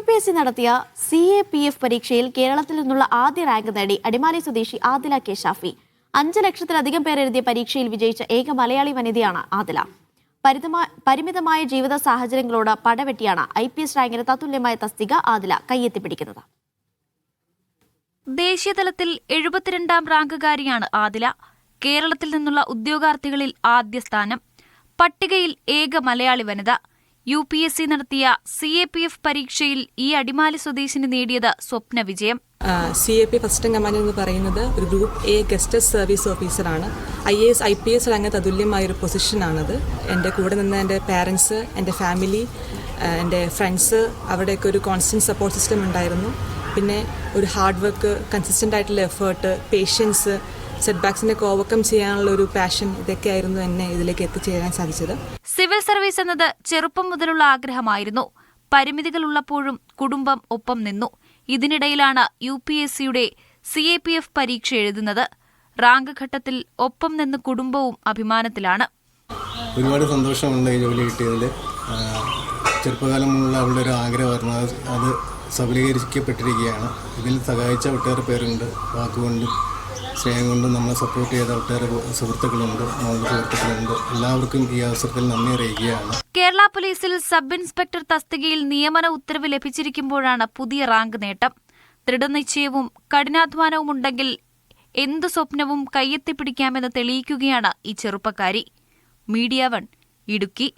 UPSC നടത്തിയ CAPF പരീക്ഷയിൽ കേരളത്തിൽ നിന്നുള്ള ആദ്യ റാങ്ക് നേടി അടിമാലി സ്വദേശി ആദില കെ ഷാഫി. 5 ലക്ഷത്തിലധികം പേർ എഴുതിയ പരീക്ഷയിൽ വിജയിച്ച ഏക മലയാളി വനിതയാണ് ആദില. പരിമിതമായ ജീവിത സാഹചര്യങ്ങളോട് പടവെട്ടിയാണ് IPS റാങ്കിന് തത്തുല്യമായ തസ്തിക ആദില കയ്യെത്തിപ്പിടിക്കുന്നത്. ദേശീയതലത്തിൽ 72ാം റാങ്കുകാരിയാണ് ആദില. കേരളത്തിൽ നിന്നുള്ള ഉദ്യോഗാർത്ഥികളിൽ ആദ്യ സ്ഥാനം. പട്ടികയിൽ ഏക മലയാളി വനിത. UPSC നടത്തിയ CAPF പരീക്ഷയിൽ ഈ അടിമാലി സ്വദേശിനി നേടിയത് സ്വപ്ന വിജയം. CAP ഫസ്റ്റ് ഇൻ കമാൻഡ് എന്ന് പറയുന്നത് ഒരു ഗ്രൂപ്പ് A ഗസ്റ്റ് സർവീസ് ഓഫീസറാണ്. IAS IPS റാങ്ക് തതുല്യമായൊരു പൊസിഷനാണത്. എൻ്റെ കൂടെ നിന്ന് എൻ്റെ പാരൻസ്, എൻ്റെ ഫാമിലി, എൻ്റെ ഫ്രണ്ട്സ്, അവിടെയൊക്കെ ഒരു കോൺസ്റ്റൻറ്റ് സപ്പോർട്ട് സിസ്റ്റം ഉണ്ടായിരുന്നു. പിന്നെ ഒരു ഹാർഡ് വർക്ക്, കൺസിസ്റ്റൻ്റ് ആയിട്ടുള്ള എഫേർട്ട്, പേഷ്യൻസ്, സെറ്റ്ബാക്സിനൊക്കെ ഓവർകം ചെയ്യാനുള്ള ഒരു പാഷൻ, ഇതൊക്കെയായിരുന്നു എന്നെ ഇതിലേക്ക് എത്തിച്ചേരാൻ സാധിച്ചത്. സിവിൽ സർവീസ് എന്നത് ചെറുപ്പം മുതലുള്ള ആഗ്രഹമായിരുന്നു. പരിമിതികളുള്ളപ്പോഴും കുടുംബം ഒപ്പം നിന്നു. ഇതിനിടയിലാണ് UPSCയുടെ CAPF പരീക്ഷ എഴുതുന്നത്. റാങ്ക് ഘട്ടത്തിൽ ഒപ്പം നിന്ന് കുടുംബവും അഭിമാനത്തിലാണ്. ഒരുപാട് സന്തോഷമുണ്ട് ഈ ജോലി കിട്ടിയതിൽ. ചെറുപ്പകാലം മുതലുള്ള അവളുടെ ഒരു ആഗ്രഹമായിരുന്നു, അത് സഫലീകരിക്കപ്പെട്ടിരിക്കുകയാണ്. ഇതിൽ സഹായിച്ച ഒട്ടേറെ പേരുണ്ട്. വാക്കുകൊണ്ടും സ്നേഹം കൊണ്ടും നമ്മളെ സപ്പോർട്ട് ചെയ്ത ഒട്ടേറെ സുഹൃത്തുക്കളുണ്ട്, സുഹൃത്തുക്കളുണ്ട്. എല്ലാവർക്കും ഈ അവസരത്തിൽ നന്ദി അറിയിക്കുകയാണ്. കേരള പോലീസിൽ സബ് ഇൻസ്പെക്ടർ തസ്തികയിൽ നിയമന ഉത്തരവ് ലഭിച്ചിരിക്കുമ്പോഴാണ് പുതിയ റാങ്ക് നേട്ടം. ദൃഢനിശ്ചയവും കഠിനാധ്വാനവും ഉണ്ടെങ്കിൽ എന്തു സ്വപ്നവും കയ്യെത്തിപ്പിടിക്കാമെന്ന് തെളിയിക്കുകയാണ് ഈ ചെറുപ്പക്കാരി. മീഡിയ 1 ഇടുക്കി.